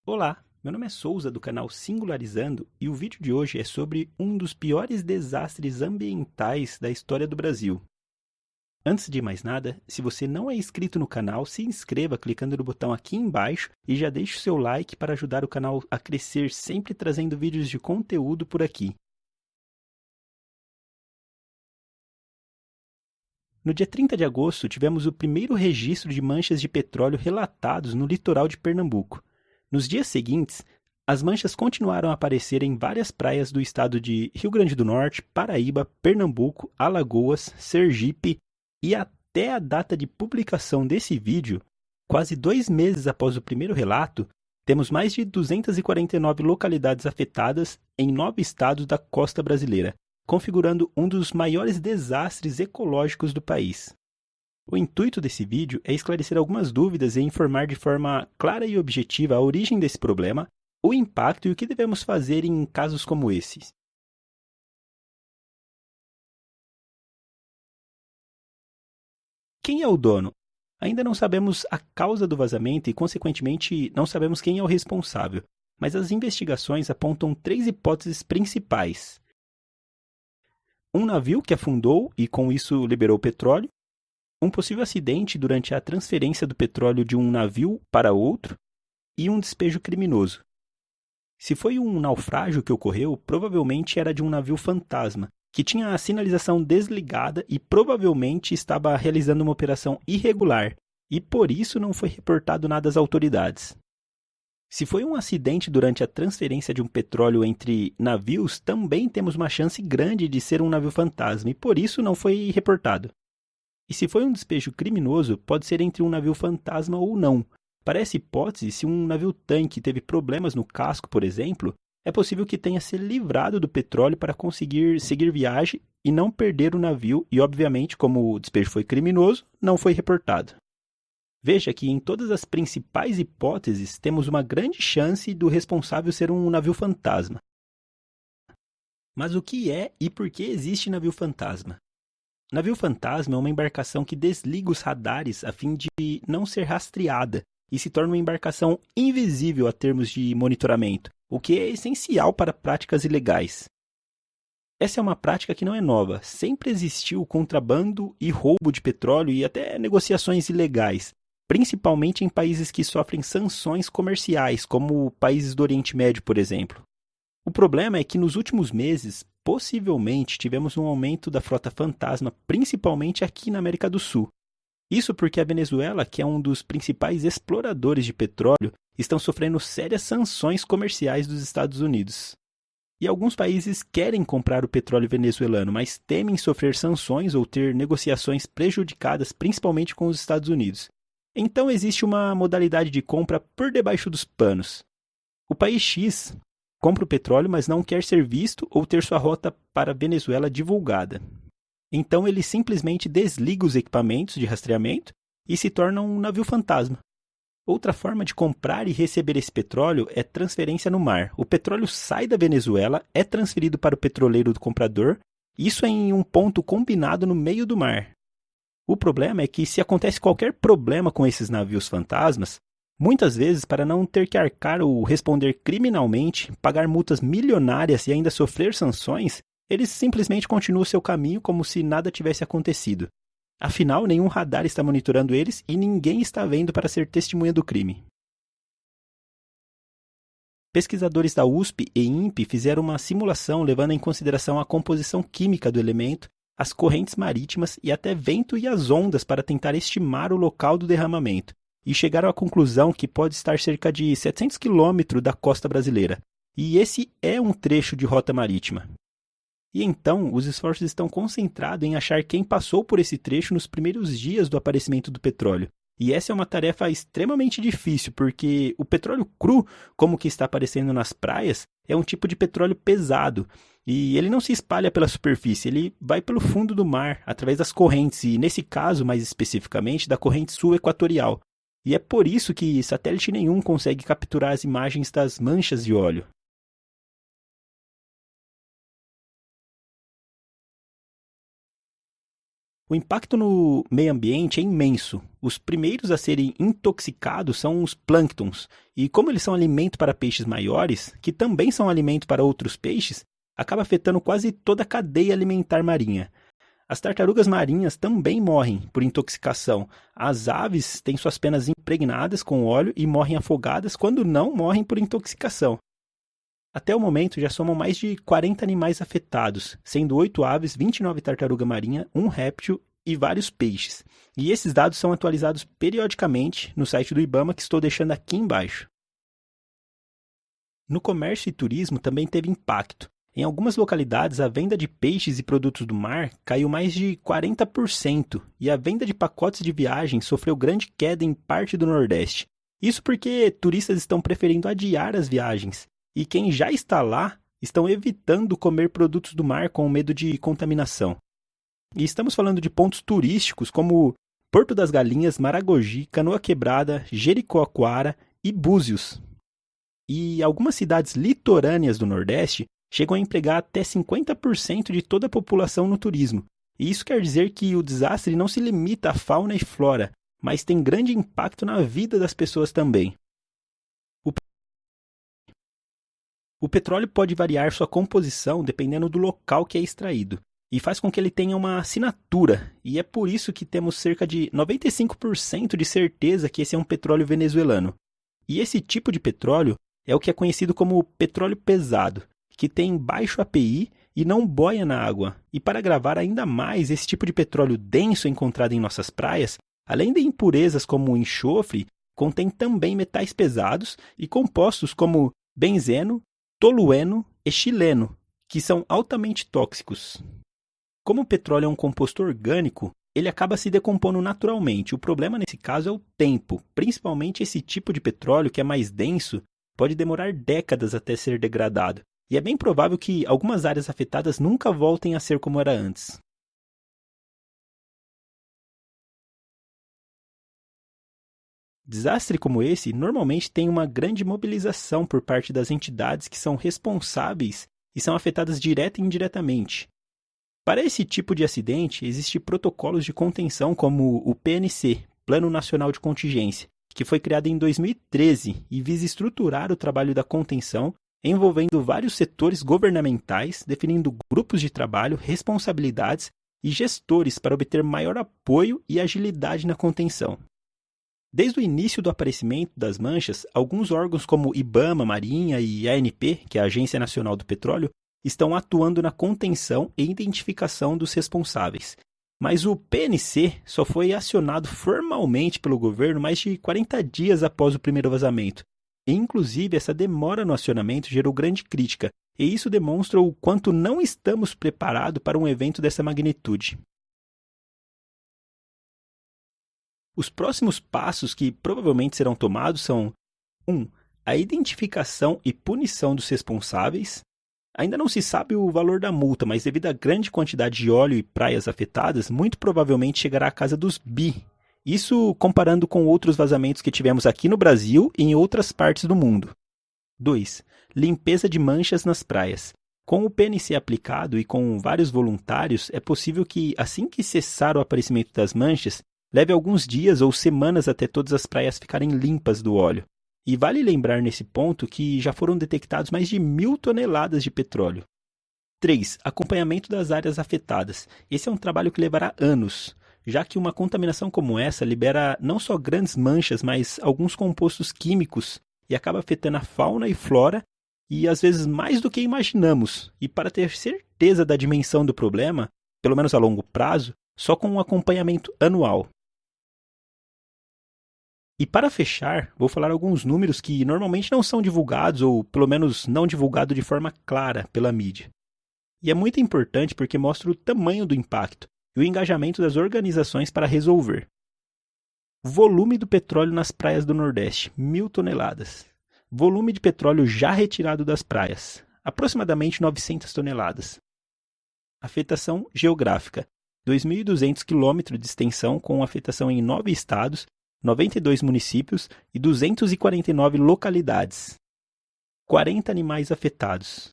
Olá, meu nome é Souza do canal Singularizando e o vídeo de hoje é sobre um dos piores desastres ambientais da história do Brasil. Antes de mais nada, se você não é inscrito no canal, se inscreva clicando no botão aqui embaixo e já deixe o seu like para ajudar o canal a crescer, sempre trazendo vídeos de conteúdo por aqui. No dia 30 de agosto, tivemos o primeiro registro de manchas de petróleo relatados no litoral de Pernambuco. Nos dias seguintes, as manchas continuaram a aparecer em várias praias do estado de Rio Grande do Norte, Paraíba, Pernambuco, Alagoas, Sergipe e até a data de publicação desse vídeo, quase 2 meses após o primeiro relato, temos mais de 249 localidades afetadas em 9 estados da costa brasileira, configurando um dos maiores desastres ecológicos do país. O intuito desse vídeo é esclarecer algumas dúvidas e informar de forma clara e objetiva a origem desse problema, o impacto e o que devemos fazer em casos como esses. Quem é o dono? Ainda não sabemos a causa do vazamento e, consequentemente, não sabemos quem é o responsável, mas as investigações apontam 3 hipóteses principais. Um navio que afundou e, com isso, liberou petróleo, um possível acidente durante a transferência do petróleo de um navio para outro e um despejo criminoso. Se foi um naufrágio que ocorreu, provavelmente era de um navio fantasma, que tinha a sinalização desligada e provavelmente estava realizando uma operação irregular, e por isso não foi reportado nada às autoridades. Se foi um acidente durante a transferência de um petróleo entre navios, também temos uma chance grande de ser um navio fantasma, e por isso não foi reportado. E se foi um despejo criminoso, pode ser entre um navio fantasma ou não. Para essa hipótese, se um navio-tanque teve problemas no casco, por exemplo, é possível que tenha se livrado do petróleo para conseguir seguir viagem e não perder o navio e, obviamente, como o despejo foi criminoso, não foi reportado. Veja que em todas as principais hipóteses temos uma grande chance do responsável ser um navio fantasma. Mas o que é e por que existe navio fantasma? Navio fantasma é uma embarcação que desliga os radares a fim de não ser rastreada e se torna uma embarcação invisível a termos de monitoramento, o que é essencial para práticas ilegais. Essa é uma prática que não é nova, sempre existiu contrabando e roubo de petróleo e até negociações ilegais, principalmente em países que sofrem sanções comerciais, como países do Oriente Médio, por exemplo. O problema é que nos últimos meses, possivelmente, tivemos um aumento da frota fantasma, principalmente aqui na América do Sul. Isso porque a Venezuela, que é um dos principais exploradores de petróleo, estão sofrendo sérias sanções comerciais dos Estados Unidos. E alguns países querem comprar o petróleo venezuelano, mas temem sofrer sanções ou ter negociações prejudicadas, principalmente com os Estados Unidos. Então existe uma modalidade de compra por debaixo dos panos. O país X compra o petróleo, mas não quer ser visto ou ter sua rota para a Venezuela divulgada. Então ele simplesmente desliga os equipamentos de rastreamento e se torna um navio fantasma. Outra forma de comprar e receber esse petróleo é transferência no mar. O petróleo sai da Venezuela, é transferido para o petroleiro do comprador, isso é em um ponto combinado no meio do mar. O problema é que se acontece qualquer problema com esses navios fantasmas, muitas vezes, para não ter que arcar ou responder criminalmente, pagar multas milionárias e ainda sofrer sanções, eles simplesmente continuam seu caminho como se nada tivesse acontecido. Afinal, nenhum radar está monitorando eles e ninguém está vendo para ser testemunha do crime. Pesquisadores da USP e INPE fizeram uma simulação levando em consideração a composição química do elemento, as correntes marítimas e até vento e as ondas para tentar estimar o local do derramamento, e chegaram à conclusão que pode estar cerca de 700 quilômetros da costa brasileira, e esse é um trecho de rota marítima. E então, os esforços estão concentrados em achar quem passou por esse trecho nos primeiros dias do aparecimento do petróleo. E essa é uma tarefa extremamente difícil, porque o petróleo cru, como que está aparecendo nas praias, é um tipo de petróleo pesado. E ele não se espalha pela superfície, ele vai pelo fundo do mar, através das correntes, e nesse caso, mais especificamente, da corrente sul equatorial. E é por isso que satélite nenhum consegue capturar as imagens das manchas de óleo. O impacto no meio ambiente é imenso. Os primeiros a serem intoxicados são os plânctons, e como eles são alimento para peixes maiores, que também são alimento para outros peixes, acaba afetando quase toda a cadeia alimentar marinha. As tartarugas marinhas também morrem por intoxicação. As aves têm suas penas impregnadas com óleo e morrem afogadas quando não morrem por intoxicação. Até o momento já somam mais de 40 animais afetados, sendo 8 aves, 29 tartaruga marinha, 1 réptil e vários peixes. E esses dados são atualizados periodicamente no site do IBAMA que estou deixando aqui embaixo. No comércio e turismo também teve impacto. Em algumas localidades, a venda de peixes e produtos do mar caiu mais de 40% e a venda de pacotes de viagem sofreu grande queda em parte do Nordeste. Isso porque turistas estão preferindo adiar as viagens e quem já está lá estão evitando comer produtos do mar com medo de contaminação. E estamos falando de pontos turísticos como Porto das Galinhas, Maragogi, Canoa Quebrada, Jericoacoara e Búzios. E algumas cidades litorâneas do Nordeste chegam a empregar até 50% de toda a população no turismo. E isso quer dizer que o desastre não se limita à fauna e flora, mas tem grande impacto na vida das pessoas também. O petróleo pode variar sua composição dependendo do local que é extraído, e faz com que ele tenha uma assinatura, e é por isso que temos cerca de 95% de certeza que esse é um petróleo venezuelano. E esse tipo de petróleo é o que é conhecido como petróleo pesado, que tem baixo API e não boia na água. E para agravar ainda mais esse tipo de petróleo denso encontrado em nossas praias, além de impurezas como enxofre, contém também metais pesados e compostos como benzeno, tolueno e xileno, que são altamente tóxicos. Como o petróleo é um composto orgânico, ele acaba se decompondo naturalmente. O problema nesse caso é o tempo. Principalmente esse tipo de petróleo que é mais denso pode demorar décadas até ser degradado. E é bem provável que algumas áreas afetadas nunca voltem a ser como era antes. Desastre como esse normalmente tem uma grande mobilização por parte das entidades que são responsáveis e são afetadas direta e indiretamente. Para esse tipo de acidente, existem protocolos de contenção como o PNC, Plano Nacional de Contingência, que foi criado em 2013 e visa estruturar o trabalho da contenção, envolvendo vários setores governamentais, definindo grupos de trabalho, responsabilidades e gestores para obter maior apoio e agilidade na contenção. Desde o início do aparecimento das manchas, alguns órgãos como IBAMA, Marinha e ANP, que é a Agência Nacional do Petróleo, estão atuando na contenção e identificação dos responsáveis. Mas o PNC só foi acionado formalmente pelo governo mais de 40 dias após o primeiro vazamento. E, inclusive, essa demora no acionamento gerou grande crítica, e isso demonstra o quanto não estamos preparados para um evento dessa magnitude. Os próximos passos que provavelmente serão tomados são 1. A identificação e punição dos responsáveis. Ainda não se sabe o valor da multa, mas devido à grande quantidade de óleo e praias afetadas, muito provavelmente chegará à casa dos bi. Isso comparando com outros vazamentos que tivemos aqui no Brasil e em outras partes do mundo. 2. Limpeza de manchas nas praias. Com o PNC aplicado e com vários voluntários, é possível que, assim que cessar o aparecimento das manchas, leve alguns dias ou semanas até todas as praias ficarem limpas do óleo. E vale lembrar nesse ponto que já foram detectados mais de 1.000 toneladas de petróleo. 3. Acompanhamento das áreas afetadas. Esse é um trabalho que levará anos, já que uma contaminação como essa libera não só grandes manchas, mas alguns compostos químicos e acaba afetando a fauna e flora e às vezes mais do que imaginamos. E para ter certeza da dimensão do problema, pelo menos a longo prazo, só com um acompanhamento anual. E para fechar, vou falar alguns números que normalmente não são divulgados, ou pelo menos não divulgados de forma clara pela mídia. E é muito importante porque mostra o tamanho do impacto e o engajamento das organizações para resolver. Volume do petróleo nas praias do Nordeste, 1.000 toneladas. Volume de petróleo já retirado das praias, aproximadamente 900 toneladas. Afetação geográfica, 2.200 km de extensão com afetação em 9 estados, 92 municípios e 249 localidades. 40 animais afetados.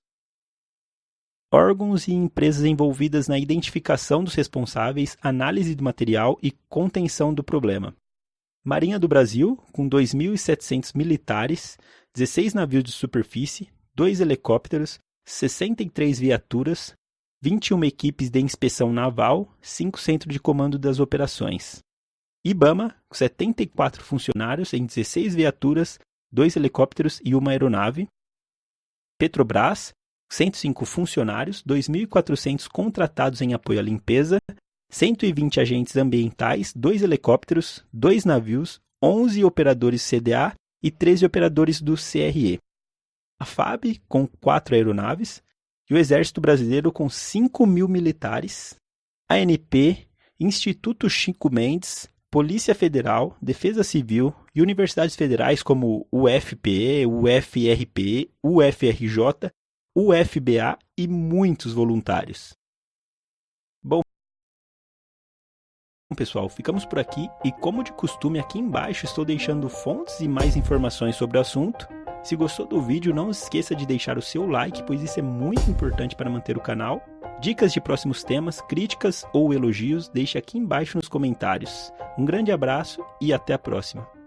órgãos e empresas envolvidas na identificação dos responsáveis, análise do material e contenção do problema. Marinha do Brasil, com 2.700 militares, 16 navios de superfície, 2 helicópteros, 63 viaturas, 21 equipes de inspeção naval, 5 centros de comando das operações. IBAMA, com 74 funcionários em 16 viaturas, 2 helicópteros e 1 aeronave. Petrobras, 105 funcionários, 2.400 contratados em apoio à limpeza, 120 agentes ambientais, 2 helicópteros, 2 navios, 11 operadores CDA e 13 operadores do CRE. A FAB, com 4 aeronaves, e o Exército Brasileiro, com 5.000 militares, ANP, Instituto Chico Mendes, Polícia Federal, Defesa Civil e universidades federais como UFPE, UFRPE, UFRJ, UFBA e muitos voluntários. Bom, pessoal, ficamos por aqui e, como de costume, aqui embaixo estou deixando fontes e mais informações sobre o assunto. Se gostou do vídeo, não esqueça de deixar o seu like, pois isso é muito importante para manter o canal. Dicas de próximos temas, críticas ou elogios, deixe aqui embaixo nos comentários. Um grande abraço e até a próxima!